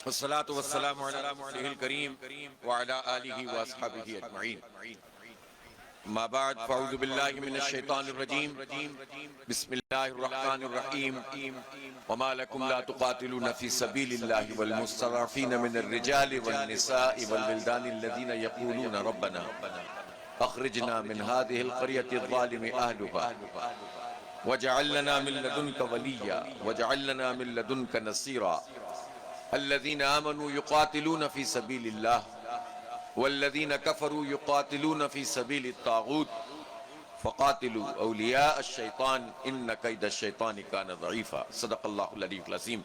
والصلاة والسلام على رسوله الكريم وعلى آله وأصحابه أجمعين. ما بعد فأعوذ بالله من الشيطان الرجيم. بسم الله الرحمن الرحيم. وما لكم لا تقاتلون في سبيل الله والمستضعفين من الرجال والنساء والولدان الذين يقولون ربنا أخرجنا من هذه القرية الظالم أهلها واجعل لنا من لدنك وليا واجعل لنا من لدنك نصيرا الذين آمنوا يقاتلون في سبيل الله والذين كفروا يقاتلون في سبيل الطاغوت فقاتلوا أولياء الشيطان إن كيد الشيطان كان ضعيفا. صدق اللہ العلی العظیم.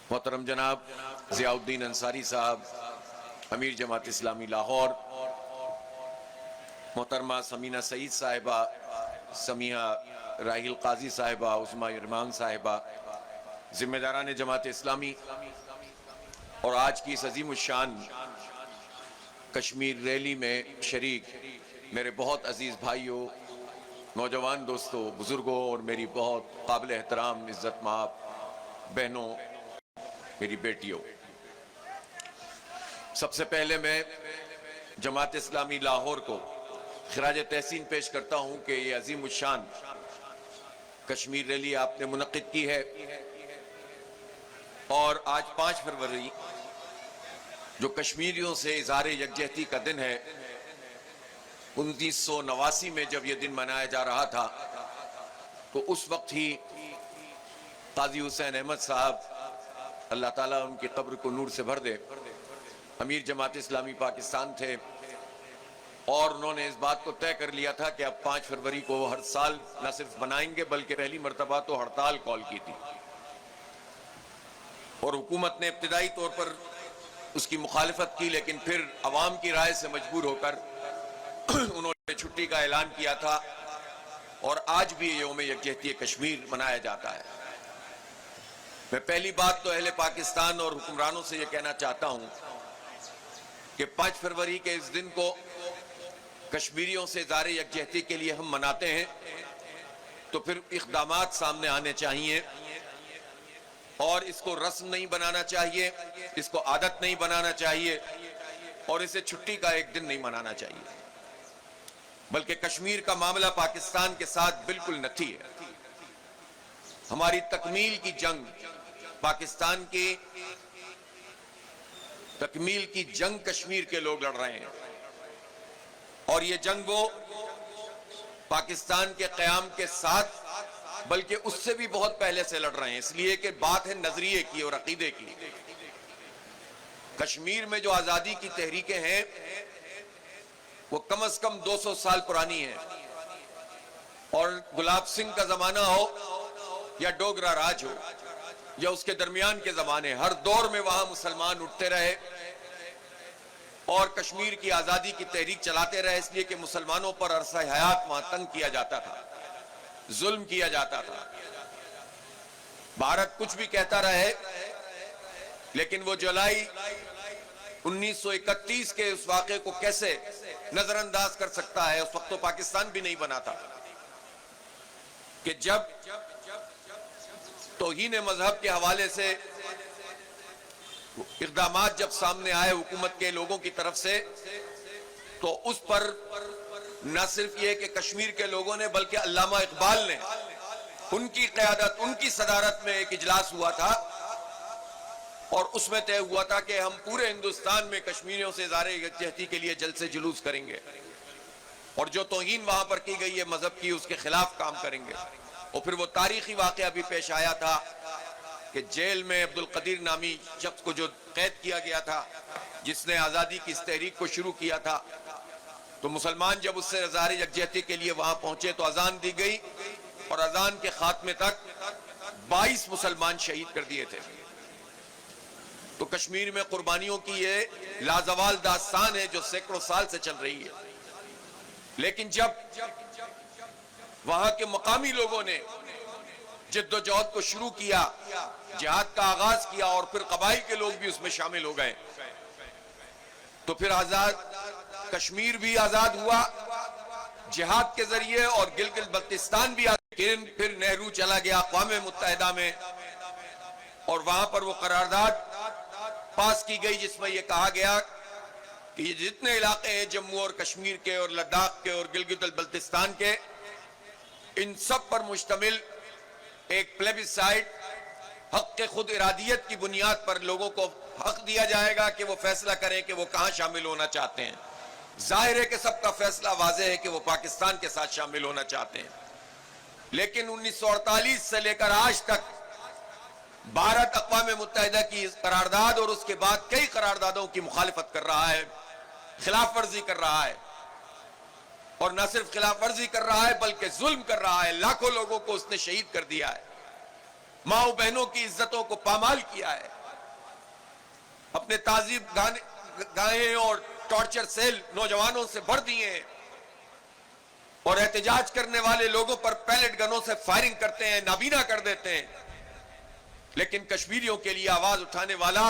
محترم جناب ضیاء الدین انصاری صاحب امیر جماعت اسلامی لاہور، محترمہ سمینہ سعید صاحبہ، سمیہ راحیل قاضی صاحبہ، عظمیٰ ارمان صاحبہ، ذمہ داران جماعت اسلامی، اور آج کی اس عظیم الشان کشمیر ریلی میں شریک میرے بہت عزیز بھائیوں، نوجوان دوستوں، بزرگوں اور میری بہت قابل احترام عزت مآب بہنوں، میری بیٹیوں، سب سے پہلے میں جماعت اسلامی لاہور کو خراج تحسین پیش کرتا ہوں کہ یہ عظیم الشان کشمیر ریلی آپ نے منعقد کی ہے، اور آج 5 فروری جو کشمیریوں سے اظہار یکجہتی کا دن ہے، 1989 میں جب یہ دن منایا جا رہا تھا تو اس وقت ہی قاضی حسین احمد صاحب، اللہ تعالیٰ ان کی قبر کو نور سے بھر دے، امیر جماعت اسلامی پاکستان تھے، اور انہوں نے اس بات کو طے کر لیا تھا کہ اب 5 فروری کو ہر سال نہ صرف منائیں گے بلکہ پہلی مرتبہ تو ہڑتال کال کی تھی، اور حکومت نے ابتدائی طور پر اس کی مخالفت کی، لیکن پھر عوام کی رائے سے مجبور ہو کر انہوں نے چھٹی کا اعلان کیا تھا، اور آج بھی یوم یکجہتی کشمیر منایا جاتا ہے. میں پہلی بات تو اہل پاکستان اور حکمرانوں سے یہ کہنا چاہتا ہوں کہ 5 فروری کے اس دن کو کشمیریوں سے اظہار یکجہتی کے لیے ہم مناتے ہیں تو پھر اقدامات سامنے آنے چاہیے، اور اس کو رسم نہیں بنانا چاہیے، اس کو عادت نہیں بنانا چاہیے، اور اسے چھٹی کا ایک دن نہیں منانا چاہیے، بلکہ کشمیر کا معاملہ پاکستان کے ساتھ بالکل نتھی ہے. ہماری تکمیل کی جنگ، پاکستان کی تکمیل کی جنگ کشمیر کے لوگ لڑ رہے ہیں، اور یہ جنگ وہ پاکستان کے قیام کے ساتھ بلکہ اس سے بھی بہت پہلے سے لڑ رہے ہیں، اس لیے کہ بات ہے نظریے کی اور عقیدے کی. کشمیر میں جو آزادی کی تحریکیں ہیں وہ کم از کم 200 سال پرانی ہیں، اور گلاب سنگھ کا زمانہ ہو یا ڈوگرا راج ہو یا اس کے درمیان کے زمانے، ہر دور میں وہاں مسلمان اٹھتے رہے اور کشمیر کی آزادی کی تحریک چلاتے رہے، اس لیے کہ مسلمانوں پر عرصہ حیات وہاں تنگ کیا جاتا تھا، ظلم کیا جاتا تھا. بھارت کچھ بھی کہتا رہے، لیکن وہ جولائی 1931 کے اس واقعے کو کیسے نظر انداز کر سکتا ہے؟ اس وقت تو پاکستان بھی نہیں بنا تھا، کہ جب توہین مذہب کے حوالے سے اقدامات جب سامنے آئے حکومت کے لوگوں کی طرف سے، تو اس پر نہ صرف یہ کہ کشمیر کے لوگوں نے بلکہ علامہ اقبال نے، ان کی قیادت، ان کی صدارت میں ایک اجلاس ہوا تھا، اور اس میں طے ہوا تھا کہ ہم پورے ہندوستان میں کشمیریوں سے اظہار یکجہتی کے لیے جلسے جلوس کریں گے، اور جو توہین وہاں پر کی گئی ہے مذہب کی، اس کے خلاف کام کریں گے. اور پھر وہ تاریخی واقعہ بھی پیش آیا تھا کہ جیل میں عبدالقدیر نامی شخص کو جو قید کیا گیا تھا، جس نے آزادی کی اس تحریک کو شروع کیا تھا، تو مسلمان جب اس سے اظہار یکجہتی کے لیے وہاں پہنچے تو اذان دی گئی، اور اذان کے خاتمے تک 22 مسلمان شہید کر دیے تھے. تو کشمیر میں قربانیوں کی یہ لازوال داستان ہے جو سینکڑوں سال سے چل رہی ہے. لیکن جب وہاں کے مقامی لوگوں نے جد و جہد کو شروع کیا، جہاد کا آغاز کیا، اور پھر قبائل کے لوگ بھی اس میں شامل ہو گئے، تو پھر آزاد کشمیر بھی آزاد ہوا جہاد کے ذریعے، اور گلگت بلتستان بھی آزاد. پھر نہرو چلا گیا اقوام متحدہ میں، اور وہاں پر وہ قرارداد پاس کی گئی جس میں یہ کہا گیا کہ یہ جتنے علاقے ہیں جموں اور کشمیر کے اور لداخ کے اور گلگت بلتستان کے، ان سب پر مشتمل ایک پلیبیسائٹ حق کے خود ارادیت کی بنیاد پر لوگوں کو حق دیا جائے گا کہ وہ فیصلہ کریں کہ وہ کہاں شامل ہونا چاہتے ہیں۔ ظاہر ہے کہ سب کا فیصلہ واضح ہے کہ وہ پاکستان کے ساتھ شامل ہونا چاہتے ہیں، لیکن 1948 سے لے کر آج تک بھارت اقوام متحدہ کی قرارداد اور اس کے بعد کئی قراردادوں کی مخالفت کر رہا ہے، خلاف ورزی کر رہا ہے، اور نہ صرف خلاف ورزی کر رہا ہے بلکہ ظلم کر رہا ہے۔ لاکھوں لوگوں کو اس نے شہید کر دیا ہے، ماں و بہنوں کی عزتوں کو پامال کیا ہے، اپنے تعذیب گاہیں اور ٹارچر سیل نوجوانوں سے بھر دیے ہیں، اور احتجاج کرنے والے لوگوں پر پیلٹ گنوں سے فائرنگ کرتے ہیں، نابینا کر دیتے ہیں۔ لیکن کشمیریوں کے لیے آواز اٹھانے والا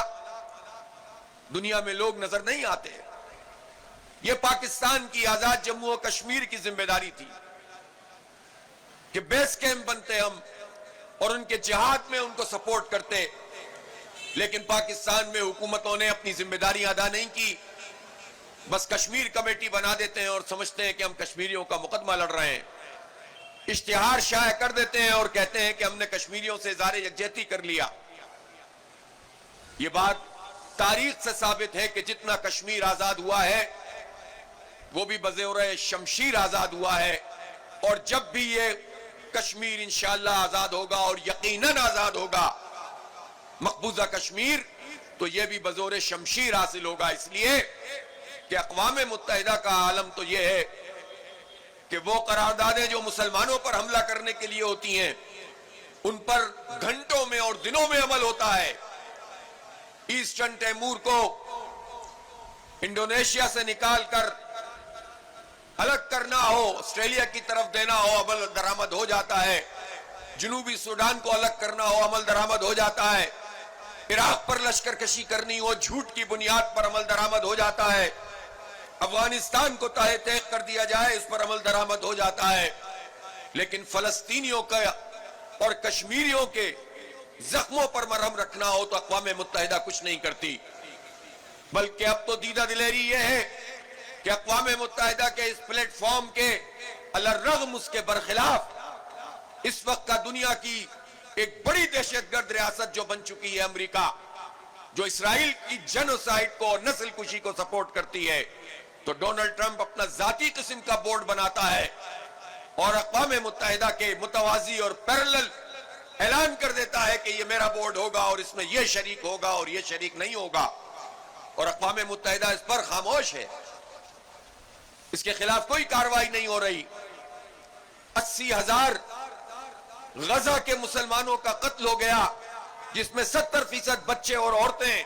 دنیا میں لوگ نظر نہیں آتے۔ یہ پاکستان کی آزاد جموں و کشمیر کی ذمہ داری تھی کہ بیس کیمپ بنتے ہم اور ان کے جہاد میں ان کو سپورٹ کرتے، لیکن پاکستان میں حکومتوں نے اپنی ذمہ داری ادا نہیں کی، بس کشمیر کمیٹی بنا دیتے ہیں اور سمجھتے ہیں کہ ہم کشمیریوں کا مقدمہ لڑ رہے ہیں، اشتہار شائع کر دیتے ہیں اور کہتے ہیں کہ ہم نے کشمیریوں سے اظہار یکجہتی کر لیا۔ یہ بات تاریخ سے ثابت ہے کہ جتنا کشمیر آزاد ہوا ہے وہ بھی بزور شمشیر آزاد ہوا ہے، اور جب بھی یہ کشمیر انشاءاللہ آزاد ہوگا اور یقیناً آزاد ہوگا مقبوضہ کشمیر، تو یہ بھی بزور شمشیر حاصل ہوگا۔ اس لیے کہ اقوام متحدہ کا عالم تو یہ ہے کہ وہ قراردادیں جو مسلمانوں پر حملہ کرنے کے لیے ہوتی ہیں ان پر گھنٹوں میں اور دنوں میں عمل ہوتا ہے۔ ایسٹرن تیمور کو انڈونیشیا سے نکال کر الگ کرنا ہو، آسٹریلیا کی طرف دینا ہو، عمل درآمد ہو جاتا ہے۔ جنوبی سوڈان کو الگ کرنا ہو، عمل درآمد ہو جاتا ہے۔ عراق پر لشکر کشی کرنی ہو، جھوٹ کی بنیاد پر عمل درآمد ہو جاتا ہے۔ افغانستان کو تہہ تیغ کر دیا جائے، اس پر عمل درآمد ہو جاتا ہے۔ لیکن فلسطینیوں کا اور کشمیریوں کے زخموں پر مرہم رکھنا ہو تو اقوام متحدہ کچھ نہیں کرتی، بلکہ اب تو دیدہ دلیری یہ ہے کہ اقوام متحدہ کے اس پلیٹ فارم کے الرغم اس کے برخلاف اس وقت کا دنیا کی ایک بڑی دہشت گرد ریاست جو بن چکی ہے امریکہ، جو اسرائیل کی جنوسائیڈ کو اور نسل کشی کو سپورٹ کرتی ہے، تو ڈونلڈ ٹرمپ اپنا ذاتی قسم کا بورڈ بناتا ہے اور اقوام متحدہ کے متوازی اور پیرلل اعلان کر دیتا ہے کہ یہ میرا بورڈ ہوگا اور اس میں یہ شریک ہوگا اور یہ شریک نہیں ہوگا، اور اقوام متحدہ اس پر خاموش ہے، اس کے خلاف کوئی کارروائی نہیں ہو رہی۔ 80,000 غزہ کے مسلمانوں کا قتل ہو گیا، جس میں 70% بچے اور عورتیں،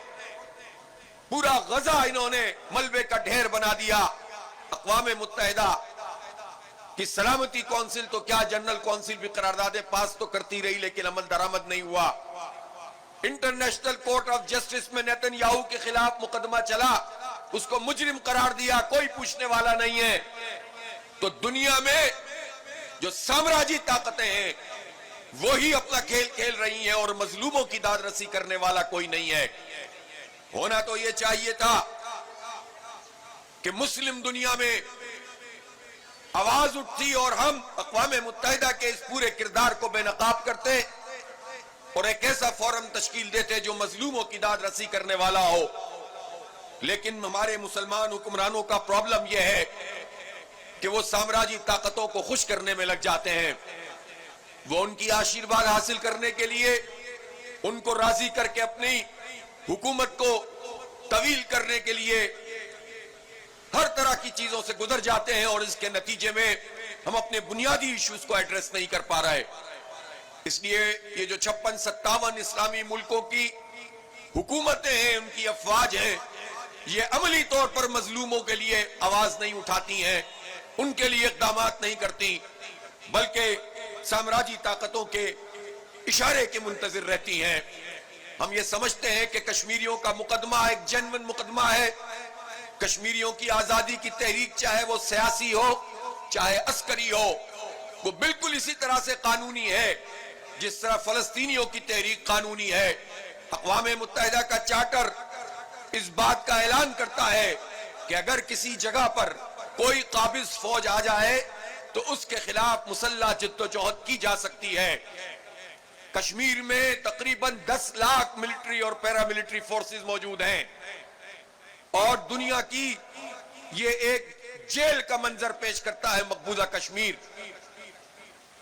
پورا غزہ انہوں نے ملبے کا ڈھیر بنا دیا۔ اقوام متحدہ کی سلامتی کونسل تو کیا، جنرل کونسل بھی قراردادیں پاس تو کرتی رہی لیکن عمل درآمد نہیں ہوا۔ انٹرنیشنل کورٹ آف جسٹس میں نیتن یاہو کے خلاف مقدمہ چلا، اس کو مجرم قرار دیا، کوئی پوچھنے والا نہیں ہے۔ تو دنیا میں جو سامراجی طاقتیں ہیں وہی اپنا کھیل کھیل رہی ہیں اور مظلوموں کی داد رسی کرنے والا کوئی نہیں ہے۔ ہونا تو یہ چاہیے تھا کہ مسلم دنیا میں آواز اٹھتی اور ہم اقوام متحدہ کے اس پورے کردار کو بے نقاب کرتے اور ایک ایسا فورم تشکیل دیتے جو مظلوموں کی داد رسی کرنے والا ہو۔ لیکن ہمارے مسلمان حکمرانوں کا پرابلم یہ ہے کہ وہ سامراجی طاقتوں کو خوش کرنے میں لگ جاتے ہیں، وہ ان کی آشیرواد حاصل کرنے کے لیے ان کو راضی کر کے اپنی حکومت کو طویل کرنے کے لیے ہر طرح کی چیزوں سے گزر جاتے ہیں، اور اس کے نتیجے میں ہم اپنے بنیادی ایشوز کو ایڈریس نہیں کر پا رہے۔ اس لیے یہ جو 56-57 اسلامی ملکوں کی حکومتیں ہیں، ان کی افواج ہیں، یہ عملی طور پر مظلوموں کے لیے آواز نہیں اٹھاتی ہیں، ان کے لیے اقدامات نہیں کرتی، بلکہ سامراجی طاقتوں کے اشارے کے منتظر رہتی ہیں۔ ہم یہ سمجھتے ہیں کہ کشمیریوں کا مقدمہ ایک جنون مقدمہ ہے۔ کشمیریوں کی آزادی کی تحریک چاہے وہ سیاسی ہو چاہے عسکری ہو، وہ بالکل اسی طرح سے قانونی ہے جس طرح فلسطینیوں کی تحریک قانونی ہے۔ اقوام متحدہ کا چارٹر اس بات کا اعلان کرتا ہے کہ اگر کسی جگہ پر کوئی قابض فوج آ جائے تو اس کے خلاف مسلح جدوجہد کی جا سکتی ہے۔ کشمیر میں تقریباً 10 لاکھ ملٹری اور پیراملٹری فورسز موجود ہیں، اور دنیا کی یہ ایک جیل کا منظر پیش کرتا ہے مقبوضہ کشمیر،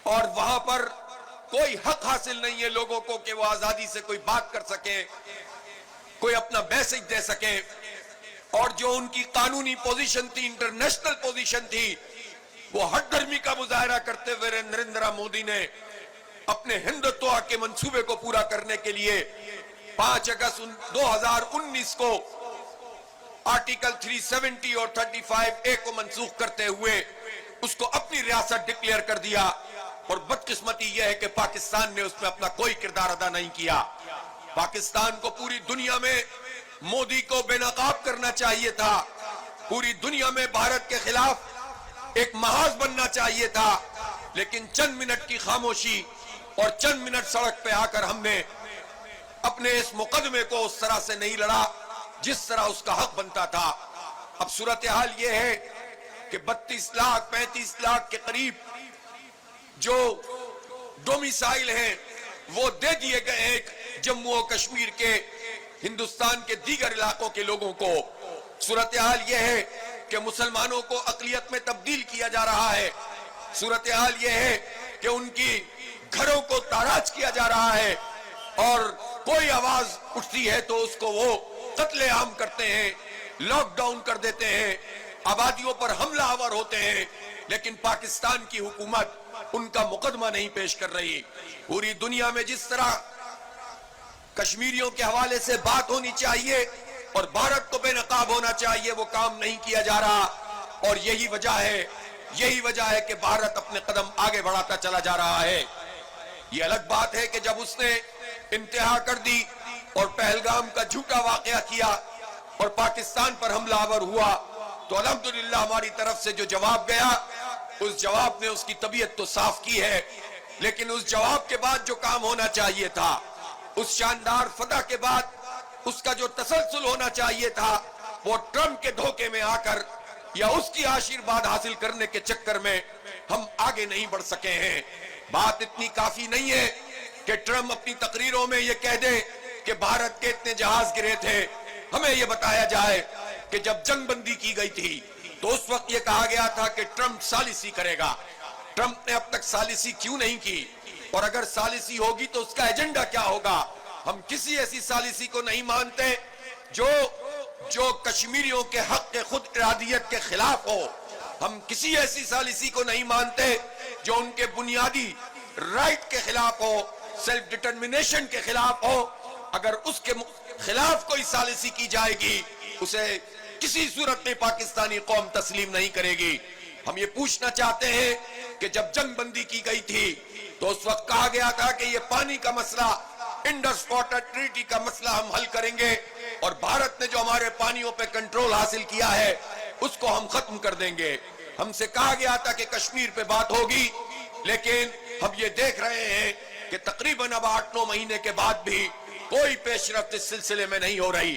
اور وہاں پر کوئی حق حاصل نہیں ہے لوگوں کو کہ وہ آزادی سے کوئی بات کر سکیں، کوئی اپنا میسج دے سکیں، اور جو ان کی قانونی پوزیشن تھی، انٹرنیشنل پوزیشن تھی، وہ ہٹ دھرمی کا مظاہرہ کرتے ہوئے نریندر مودی نے اپنے ہندوتوا کے منصوبے کو پورا کرنے کے لیے 5 اگست 2019 کو آرٹیکل 370 اور 35A کو منسوخ کرتے ہوئے اس کو اپنی ریاست ڈکلیئر کر دیا، اور بدقسمتی یہ ہے کہ پاکستان نے اس میں اپنا کوئی کردار ادا نہیں کیا۔ پاکستان کو پوری دنیا میں مودی کو بے نقاب کرنا چاہیے تھا، پوری دنیا میں بھارت کے خلاف ایک محاذ بننا چاہیے تھا، لیکن چند منٹ کی خاموشی اور چند منٹ سڑک پہ آ کر ہم نے اپنے اس مقدمے کو اس طرح سے نہیں لڑا جس طرح اس کا حق بنتا تھا۔ اب صورتحال یہ ہے کہ 32 لاکھ 35 لاکھ کے قریب جو ڈومیسائل ہیں وہ دے دیے گئے ہیں جموں و کشمیر کے ہندوستان کے دیگر علاقوں کے لوگوں کو۔ صورتحال یہ ہے کہ مسلمانوں کو اقلیت میں تبدیل کیا جا رہا ہے، صورتحال یہ ہے کہ ان کی گھروں کو تاراج کیا جا رہا ہے، اور کوئی آواز اٹھتی ہے تو اس کو وہ قتل عام کرتے ہیں، لاک ڈاؤن کر دیتے ہیں، آبادیوں پر حملہ آور ہوتے ہیں، لیکن پاکستان کی حکومت ان کا مقدمہ نہیں پیش کر رہی۔ پوری دنیا میں جس طرح کشمیریوں کے حوالے سے بات ہونی چاہیے اور بھارت کو بے نقاب ہونا چاہیے، وہ کام نہیں کیا جا رہا، اور یہی وجہ ہے کہ بھارت اپنے قدم آگے بڑھاتا چلا جا رہا ہے۔ یہ الگ بات ہے کہ جب اس نے انتہا کر دی اور پہلگام کا جھوٹا واقعہ کیا اور پاکستان پر حملہ آور ہوا، تو الحمدللہ ہماری طرف سے جو جواب گیا، اس جواب نے اس کی طبیعت تو صاف کی ہے، لیکن اس جواب کے بعد جو کام ہونا چاہیے تھا، اس شاندار فتح کے بعد اس کا جو تسلسل ہونا چاہیے تھا، وہ ٹرمپ کے دھوکے میں آ کر یا اس کی آشیرواد حاصل کرنے کے چکر میں ہم آگے نہیں بڑھ سکے ہیں۔ بات اتنی کافی نہیں ہے کہ ٹرمپ اپنی تقریروں میں یہ کہہ دے کہ بھارت کے اتنے جہاز گرے تھے۔ ہمیں یہ بتایا جائے کہ جب جنگ بندی کی گئی تھی تو اس وقت یہ کہا گیا تھا کہ ٹرمپ ثالثی کرے گا۔ ٹرمپ نے اب تک ثالثی کیوں نہیں کی؟ اور اگر ثالثی ہوگی تو اس کا ایجنڈا کیا ہوگا؟ ہم کسی ایسی ثالثی کو نہیں مانتے جو کشمیریوں کے حق کے خود ارادیت کے خلاف ہو۔ ہم کسی ایسی ثالثی کو نہیں مانتے جو ان کے بنیادی رائٹ کے خلاف ہو، سیلف ڈٹرمنیشن کے خلاف ہو۔ اگر اس کے خلاف کوئی ثالثی کی جائے گی، اسے کسی صورت میں پاکستانی قوم تسلیم نہیں کرے گی۔ ہم یہ پوچھنا چاہتے ہیں کہ جب جنگ بندی کی گئی تھی تو اس وقت کہا گیا تھا کہ یہ پانی کا مسئلہ، انڈس واٹر ٹریٹی کا مسئلہ ہم حل کریں گے، اور بھارت نے جو ہمارے پانیوں پہ کنٹرول حاصل کیا ہے اس کو ہم ختم کر دیں گے۔ ہم سے کہا گیا تھا کہ کشمیر پہ بات ہوگی، لیکن ہم یہ دیکھ رہے ہیں کہ تقریباً اب 8-9 مہینے کے بعد بھی کوئی پیش رفت اس سلسلے میں نہیں ہو رہی،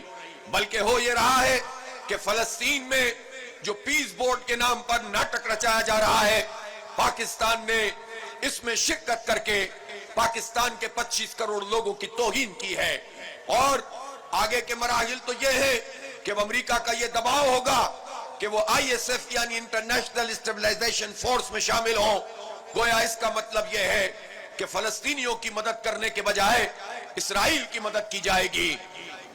بلکہ ہو یہ رہا ہے کہ فلسطین میں جو پیس بورڈ کے نام پر ناٹک رچایا جا رہا ہے، پاکستان نے اس میں شرکت کر کے پاکستان کے 25 کروڑ لوگوں کی توہین کی ہے۔ اور آگے کے مراحل تو یہ ہے کہ امریکہ کا یہ دباؤ ہوگا کہ وہ ISF یعنی انٹرنیشنل اسٹیبلائزیشن فورس میں شامل ہوں۔ گویا اس کا مطلب یہ ہے کہ فلسطینیوں کی مدد کرنے کے بجائے اسرائیل کی مدد کی جائے گی،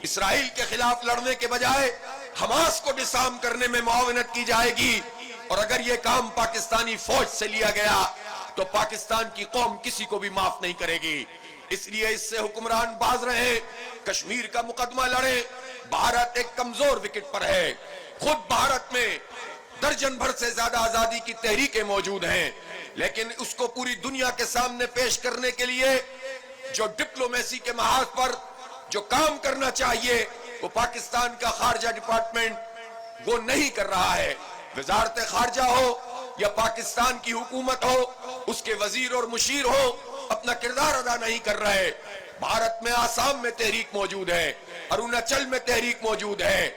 اسرائیل کے خلاف لڑنے کے بجائے حماس کو ڈسارم کرنے میں معاونت کی جائے گی۔ اور اگر یہ کام پاکستانی فوج سے لیا گیا تو پاکستان کی قوم کسی کو بھی معاف نہیں کرے گی۔ اس لیے اس سے حکمران باز رہے، کشمیر کا مقدمہ لڑے۔ بھارت ایک کمزور وکٹ پر ہے، خود بھارت میں درجن بھر سے زیادہ آزادی کی تحریکیں موجود ہیں، لیکن اس کو پوری دنیا کے سامنے پیش کرنے کے لیے جو ڈپلومیسی کے محاذ پر جو کام کرنا چاہیے وہ پاکستان کا خارجہ ڈپارٹمنٹ وہ نہیں کر رہا ہے۔ وزارت خارجہ ہو یا پاکستان کی حکومت ہو، اس کے وزیر اور مشیر ہو، اپنا کردار ادا نہیں کر رہے۔ بھارت میں آسام میں تحریک موجود ہے، اروناچل میں تحریک موجود ہے،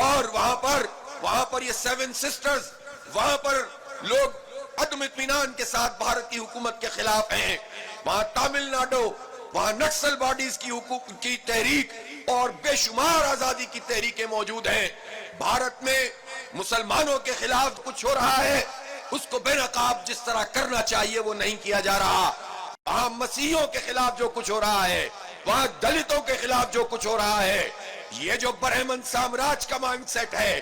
اور وہاں پر یہ سیون سسٹرز، وہاں پر لوگ عدم اطمینان کے ساتھ بھارت کی حکومت کے خلاف ہیں. وہاں تامل ناڈو، وہاں نکسل باڈیز کی تحریک اور بے شمار آزادی کی تحریکیں موجود ہیں. بھارت میں مسلمانوں کے خلاف کچھ ہو رہا ہے، اس کو بے نقاب جس طرح کرنا چاہیے وہ نہیں کیا جا رہا. وہاں مسیحیوں کے خلاف جو کچھ ہو رہا ہے، وہاں دلتوں کے خلاف جو کچھ ہو رہا ہے، یہ جو برہمن سامراج کا مائنڈ سیٹ ہے،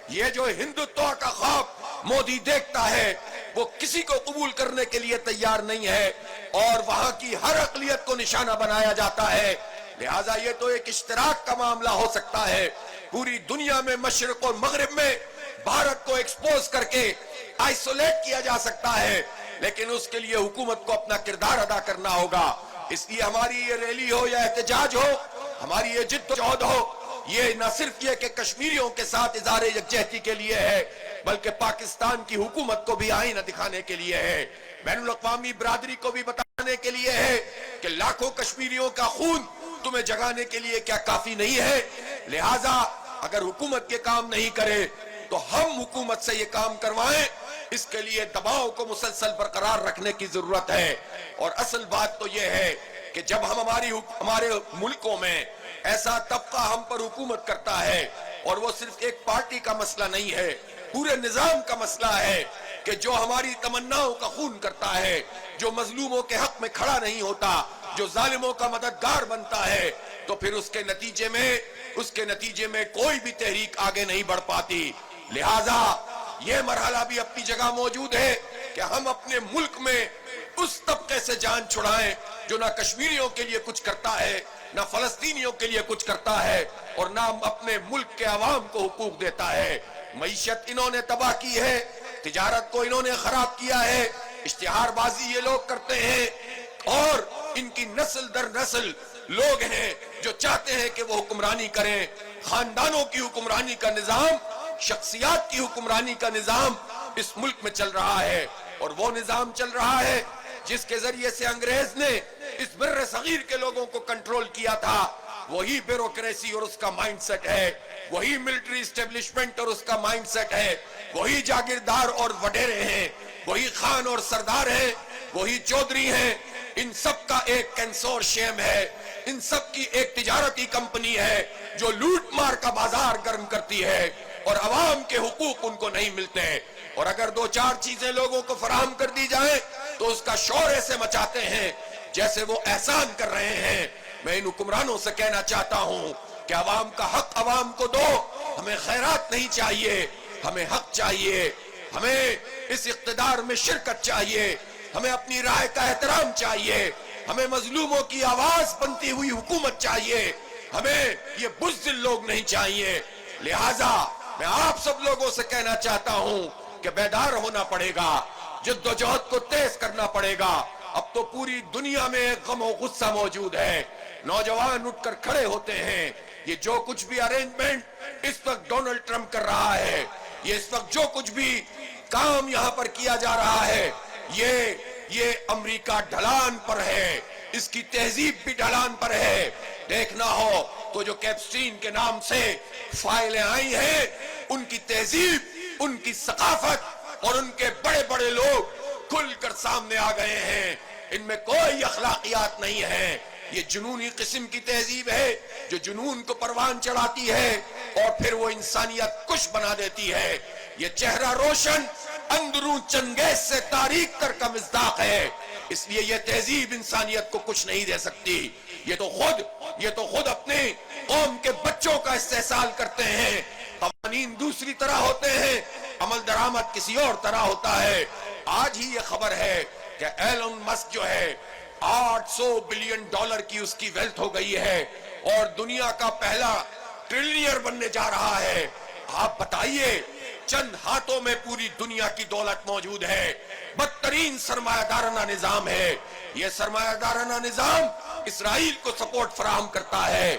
یہ جو ہندوتوا کا خواب مودی دیکھتا ہے، وہ کسی کو قبول کرنے کے لیے تیار نہیں ہے، اور وہاں کی ہر اقلیت کو نشانہ بنایا جاتا ہے. لہٰذا یہ تو ایک اشتراک کا معاملہ ہو سکتا ہے. پوری دنیا میں مشرق اور مغرب میں بھارت کو ایکسپوز کر کے آئسولیٹ کیا جا سکتا ہے، لیکن اس کے لیے حکومت کو اپنا کردار ادا کرنا ہوگا. اس لیے ہماری یہ ریلی ہو یا احتجاج ہو، ہماری یہ جد و جہد ہو، یہ نہ صرف یہ کہ کشمیریوں کے ساتھ اظہار یکجہتی کے لیے ہے، بلکہ پاکستان کی حکومت کو بھی آئینہ دکھانے کے لیے ہے، بین الاقوامی برادری کو بھی بتانے کے لیے ہے کہ لاکھوں کشمیریوں کا خون تمہیں جگانے کے لیے کیا کافی نہیں ہے. لہٰذا اگر حکومت یہ کام نہیں کرے تو ہم حکومت سے یہ کام کروائیں. اس کے لیے دباؤ کو مسلسل برقرار رکھنے کی ضرورت ہے. اور اصل بات تو یہ ہے کہ جب ہمارے ملکوں میں ایسا طبقہ ہم پر حکومت کرتا ہے، اور وہ صرف ایک پارٹی کا مسئلہ نہیں ہے، پورے نظام کا مسئلہ ہے کہ جو ہماری تمناؤں کا خون کرتا ہے، جو مظلوموں کے حق میں کھڑا نہیں ہوتا، جو ظالموں کا مددگار بنتا ہے، تو پھر اس کے نتیجے میں کوئی بھی تحریک آگے نہیں بڑھ پاتی. لہٰذا یہ مرحلہ بھی اپنی جگہ موجود ہے کہ ہم اپنے ملک میں اس طبقے سے جان چھڑائیں جو نہ کشمیریوں کے لیے کچھ کرتا ہے، نہ فلسطینیوں کے لیے کچھ کرتا ہے، اور نہ اپنے ملک کے عوام کو حقوق دیتا ہے. معیشت انہوں نے تباہ کی ہے، تجارت کو انہوں نے خراب کیا ہے، اشتہار بازی یہ لوگ کرتے ہیں، اور ان کی نسل در نسل لوگ ہیں جو چاہتے ہیں کہ وہ حکمرانی کریں. خاندانوں کی حکمرانی کا نظام، شخصیات کی حکمرانی کا نظام اس ملک میں چل رہا ہے، اور وہ نظام چل رہا ہے جس کے ذریعے سے انگریز نے اس بر صغیر کے لوگوں کو کنٹرول کیا تھا. وہی بیوروکریسی اور اس کا مائنڈ سیٹ ہے، وہی ملٹری اسٹیبلشمنٹ اور اس کا مائنڈ سیٹ ہے، وہی جاگیردار اور وڈیرے ہیں، وہی خان اور سردار ہیں، وہی چودھری ہیں. ان سب کا ایک کنسورشیم ہے، ان سب کی ایک تجارتی کمپنی ہے جو لوٹ مار کا بازار گرم کرتی ہے، اور عوام کے حقوق ان کو نہیں ملتے. اور اگر دو چار چیزیں لوگوں کو فراہم کر دی جائیں تو اس کا شور ایسے مچاتے ہیں جیسے وہ احسان کر رہے ہیں. میں ان حکمرانوں سے کہنا چاہتا ہوں کہ عوام کا حق عوام کو دو. ہمیں خیرات نہیں چاہیے، ہمیں حق چاہیے، ہمیں اس اقتدار میں شرکت چاہیے، ہمیں اپنی رائے کا احترام چاہیے، ہمیں مظلوموں کی آواز بنتی ہوئی حکومت چاہیے، ہمیں یہ بزدل لوگ نہیں چاہیے. لہٰذا میں آپ سب لوگوں سے کہنا چاہتا ہوں کہ بیدار ہونا پڑے گا، جد و جہد کو تیز کرنا پڑے گا. اب تو پوری دنیا میں ایک غم و غصہ موجود ہے، نوجوان اٹھ کر کھڑے ہوتے ہیں. یہ جو کچھ بھی ارینجمنٹ اس وقت ڈونلڈ ٹرمپ کر رہا ہے، یہ اس وقت جو کچھ بھی کام یہاں پر کیا جا رہا ہے، یہ امریکہ ڈھلان پر ہے، اس کی تہذیب بھی ڈھلان پر ہے. دیکھنا ہو تو جو کیپسٹین کے نام سے فائلیں آئی ہیں، ان کی تہذیب، ان کی ثقافت اور ان کے بڑے بڑے لوگ کھل کر سامنے آ گئے ہیں. ان میں کوئی اخلاقیات نہیں ہے. یہ جنونی قسم کی تہذیب ہے جو جنون کو پروان چڑھاتی ہے اور پھر وہ انسانیت کش بنا دیتی ہے. یہ چہرہ روشن اندرون چنگیز سے تاریک تر کا مصداق ہے. اس لیے یہ تہذیب انسانیت کو کچھ نہیں دے سکتی. یہ تو خود اپنے قوم کے بچوں کا استحصال کرتے ہیں. قوانین دوسری طرح ہوتے ہیں، عمل درآمد کسی اور طرح ہوتا ہے. آج ہی یہ خبر ہے کہ ایلن مسک جو ہے $800 بلین کی اس کی ویلتھ ہو گئی ہے اور دنیا کا پہلا ٹریلینئر بننے جا رہا ہے. آپ بتائیے، چند ہاتھوں میں پوری دنیا کی دولت موجود ہے. بدترین سرمایہ دارانہ نظام ہے. یہ سرمایہ دارانہ نظام اسرائیل کو سپورٹ فراہم کرتا ہے،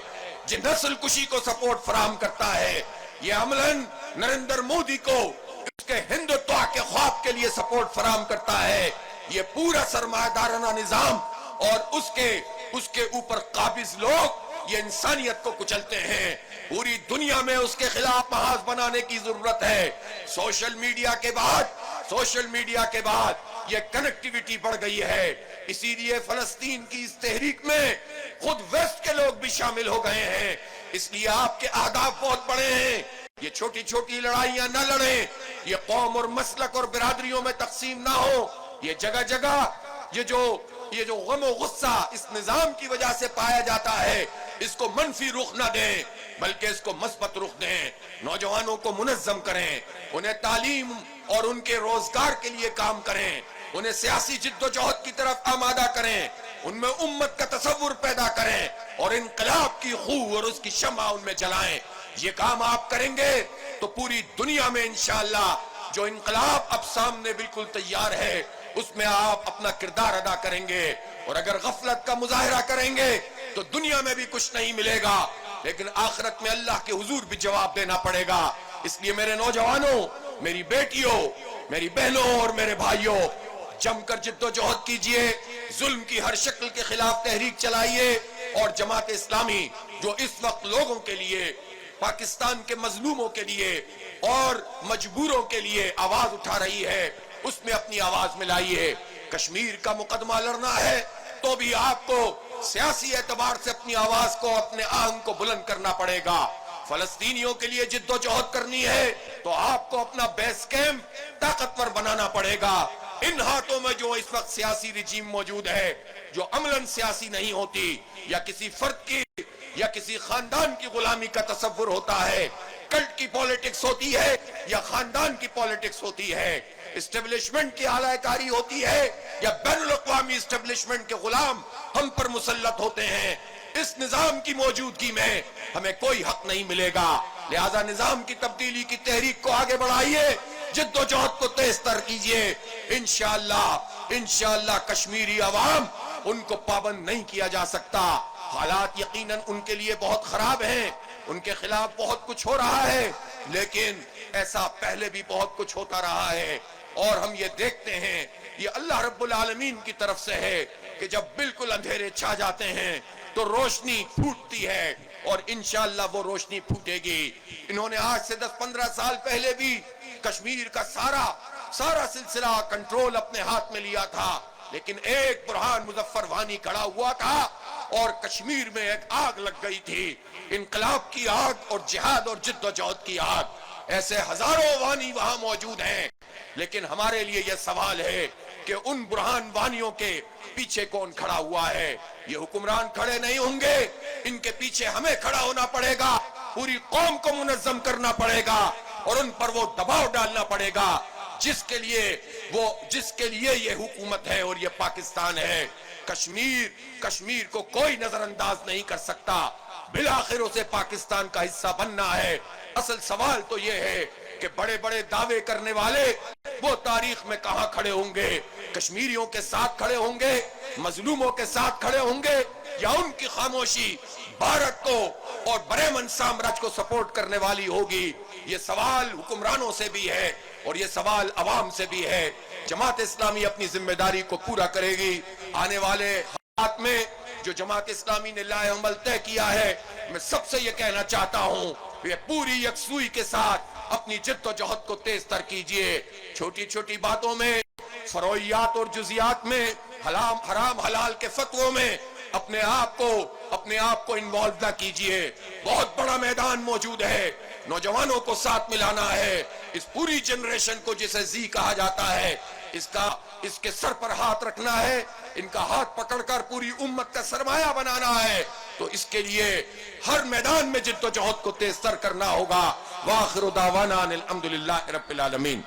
نسل کشی کو سپورٹ فراہم کرتا ہے. یہ عملاً نریندر مودی کو اس کے ہندوتوا کے خواب کے لیے سپورٹ فراہم کرتا ہے. یہ پورا سرمایہ دارانہ نظام اور اس کے اوپر قابض لوگ یہ انسانیت کو کچلتے ہیں. پوری دنیا میں اس کے خلاف محاذ بنانے کی ضرورت ہے. سوشل میڈیا کے بعد یہ کنیکٹیویٹی بڑھ گئی ہے. اسی لیے فلسطین کی اس تحریک میں خود ویسٹ کے لوگ بھی شامل ہو گئے ہیں. اس لیے آپ کے اہداف بہت بڑے ہیں. یہ چھوٹی چھوٹی لڑائیاں نہ لڑیں. یہ قوم اور مسلک اور برادریوں میں تقسیم نہ ہو. یہ جگہ جگہ یہ جو غم و غصہ اس نظام کی وجہ سے پایا جاتا ہے، اس کو منفی رخ نہ دیں بلکہ اس کو مثبت رخ دیں. نوجوانوں کو منظم کریں، انہیں تعلیم اور ان کے روزگار کے لیے کام کریں، انہیں سیاسی جد و جہد کی طرف آمادہ کریں، ان میں امت کا تصور پیدا کریں اور انقلاب کی خو اور اس کی شمع ان میں جلائیں. یہ کام آپ کریں گے تو پوری دنیا میں انشاءاللہ جو انقلاب اب سامنے بالکل تیار ہے اس میں آپ اپنا کردار ادا کریں گے. اور اگر غفلت کا مظاہرہ کریں گے تو دنیا میں بھی کچھ نہیں ملے گا، لیکن آخرت میں اللہ کے حضور بھی جواب دینا پڑے گا. اس لیے میرے نوجوانوں، میری بیٹیوں، میری بہنوں اور میرے بھائیوں، جم کر جد و جہد کیجئے، ظلم کی ہر شکل کے خلاف تحریک چلائیے. اور جماعت اسلامی جو اس وقت لوگوں کے لیے، پاکستان کے مظلوموں کے لیے اور مجبوروں کے لیے آواز اٹھا رہی ہے، اس میں اپنی آواز ملائیے. کشمیر کا مقدمہ لڑنا ہے تو بھی آپ کو سیاسی اعتبار سے اپنی آواز کو، اپنے آہنگ کو بلند کرنا پڑے گا. فلسطینیوں کے لیے جد و جہد کرنی ہے تو آپ کو اپنا بیس کیمپ طاقتور بنانا پڑے گا. ان ہاتھوں میں جو اس وقت سیاسی رجیم موجود ہے، جو عملاً سیاسی نہیں ہوتی، یا کسی فرد کی یا کسی خاندان کی غلامی کا تصور ہوتا ہے، کلٹ کی پولیٹکس ہوتی ہے یا خاندان کی پولیٹکس ہوتی ہے، اسٹیبلشمنٹ کی اعلی کاری ہوتی ہے یا بین الاقوامی اسٹیبلشمنٹ کے غلام ہم پر مسلط ہوتے ہیں، اس نظام کی موجودگی میں ہمیں کوئی حق نہیں ملے گا. لہذا نظام کی تبدیلی کی تحریک کو آگے بڑھائیے، جد و جہد کو تیز تر کیجئے. انشاءاللہ کشمیری عوام ان کو پابند نہیں کیا جا سکتا. حالات یقیناً ان کے لیے بہت خراب ہیں، ان کے خلاف بہت کچھ ہو رہا ہے، لیکن ایسا پہلے بھی بہت کچھ ہوتا رہا ہے. اور ہم یہ دیکھتے ہیں یہ اللہ رب العالمین کی طرف سے ہے کہ جب بالکل اندھیرے چھا جاتے ہیں تو روشنی پھوٹتی ہے، اور انشاءاللہ وہ روشنی پھوٹے گی. انہوں نے آج سے 10-15 سال پہلے بھی کشمیر کا سارا سلسلہ کنٹرول اپنے ہاتھ میں لیا تھا، لیکن ایک برہان مظفر وانی کھڑا ہوا تھا اور کشمیر میں ایک آگ لگ گئی تھی، انقلاب کی آگ اور جہاد اور جد و جہد کی آگ. ایسے ہزاروں وانی وہاں موجود ہیں، لیکن ہمارے لیے یہ سوال ہے کہ ان برہان وانیوں کے پیچھے کون کھڑا ہوا ہے؟ یہ حکمران کھڑے نہیں ہوں گے، ان کے پیچھے ہمیں کھڑا ہونا پڑے گا، پوری قوم کو منظم کرنا پڑے گا اور ان پر وہ دباؤ ڈالنا پڑے گا جس کے لیے یہ حکومت ہے اور یہ پاکستان ہے. کشمیر کو کوئی نظر انداز نہیں کر سکتا، بالآخر اسے پاکستان کا حصہ بننا ہے. اصل سوال تو یہ ہے کہ بڑے بڑے دعوے کرنے والے وہ تاریخ میں کہاں کھڑے ہوں گے؟ کشمیریوں کے ساتھ کھڑے ہوں گے، مظلوموں کے ساتھ کھڑے ہوں گے، یا ان کی خاموشی بھارت کو اور برہمن سامراج کو سپورٹ کرنے والی ہوگی؟ یہ سوال حکمرانوں سے بھی ہے اور یہ سوال عوام سے بھی ہے. جماعت اسلامی اپنی ذمہ داری کو پورا کرے گی. آنے والے حالات میں جو جماعت اسلامی نے لائحہ عمل طے کیا ہے، میں سب سے یہ کہنا چاہتا ہوں کہ پوری یکسوئی کے ساتھ اپنی جد و جہد کو تیز تر کیجئے. چھوٹی چھوٹی باتوں میں، فروعیات اور جزیات میں، حرام حلال کے فتووں میں اپنے آپ کو انوالو نہ کیجئے. بہت بڑا میدان موجود ہے، نوجوانوں کو ساتھ ملانا ہے. اس پوری جنریشن کو جسے زی کہا جاتا ہے، اس کے سر پر ہاتھ رکھنا ہے، ان کا ہاتھ پکڑ کر پوری امت کا سرمایہ بنانا ہے. تو اس کے لیے ہر میدان میں جد و جہد کو تیز تر کرنا ہوگا. وآخر دعوانا الحمدللہ رب العالمین.